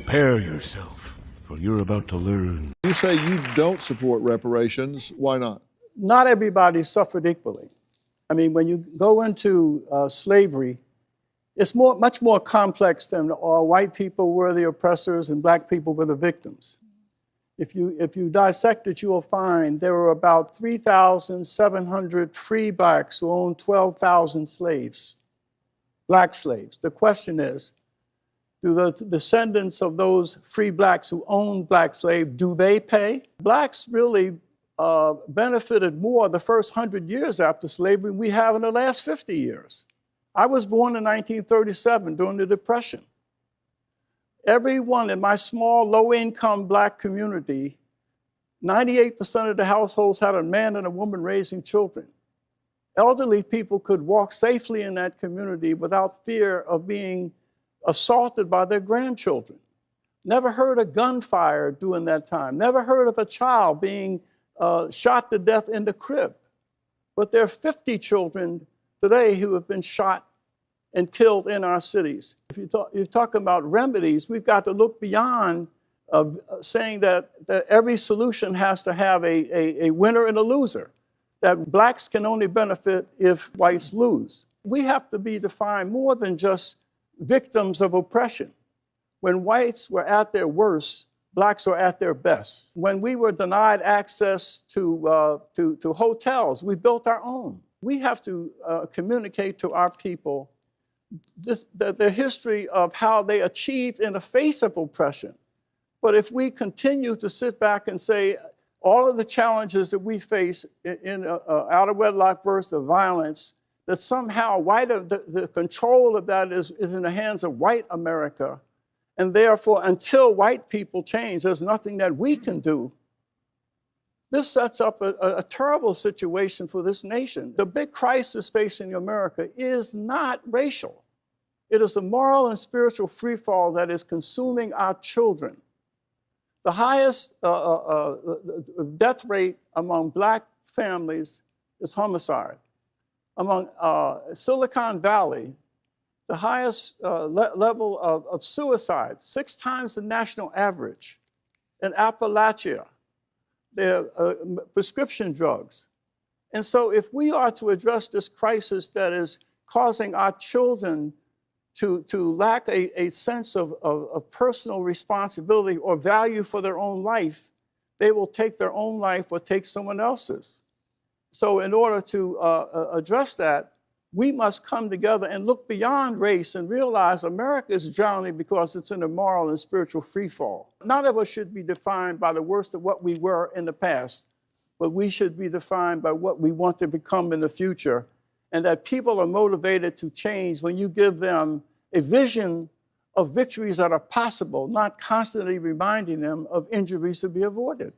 Prepare yourself, for you're about to learn. You say you don't support reparations. Why not? Not everybody suffered equally. I mean, when you go into slavery, it's much more complex than white people were the oppressors and black people were the victims. If you dissect it, you will find there were about 3,700 free blacks who owned 12,000 slaves, black slaves. The question is, do the descendants of those free blacks who owned black slaves, do they pay? Blacks really benefited more the first 100 years after slavery than we have in the last 50 years. I was born in 1937 during the Depression. Everyone in my small, low-income black community, 98% of the households had a man and a woman raising children. Elderly people could walk safely in that community without fear of being assaulted by their grandchildren. Never heard a gunfire during that time. Never heard of a child being shot to death in the crib. But there are 50 children today who have been shot and killed in our cities. If you're talking about remedies, we've got to look beyond saying that every solution has to have a winner and a loser, that blacks can only benefit if whites lose. We have to be defined more than just victims of oppression. When whites were at their worst, blacks were at their best. When we were denied access to hotels, we built our own. We have to communicate to our people the history of how they achieved in the face of oppression. But if we continue to sit back and say all of the challenges that we face in out of wedlock births of violence, that somehow the control of that is in the hands of white America, and therefore until white people change, there's nothing that we can do. This sets up a terrible situation for this nation. The big crisis facing America is not racial. It is the moral and spiritual freefall that is consuming our children. The highest death rate among black families is homicide. Among Silicon Valley, the highest level of suicide, 6 times the national average. In Appalachia, there are prescription drugs. And so if we are to address this crisis that is causing our children to lack a sense of personal responsibility or value for their own life, they will take their own life or take someone else's. So in order to address that, we must come together and look beyond race and realize America is drowning because it's in a moral and spiritual freefall. None of us should be defined by the worst of what we were in the past, but we should be defined by what we want to become in the future, and that people are motivated to change when you give them a vision of victories that are possible, not constantly reminding them of injuries to be avoided.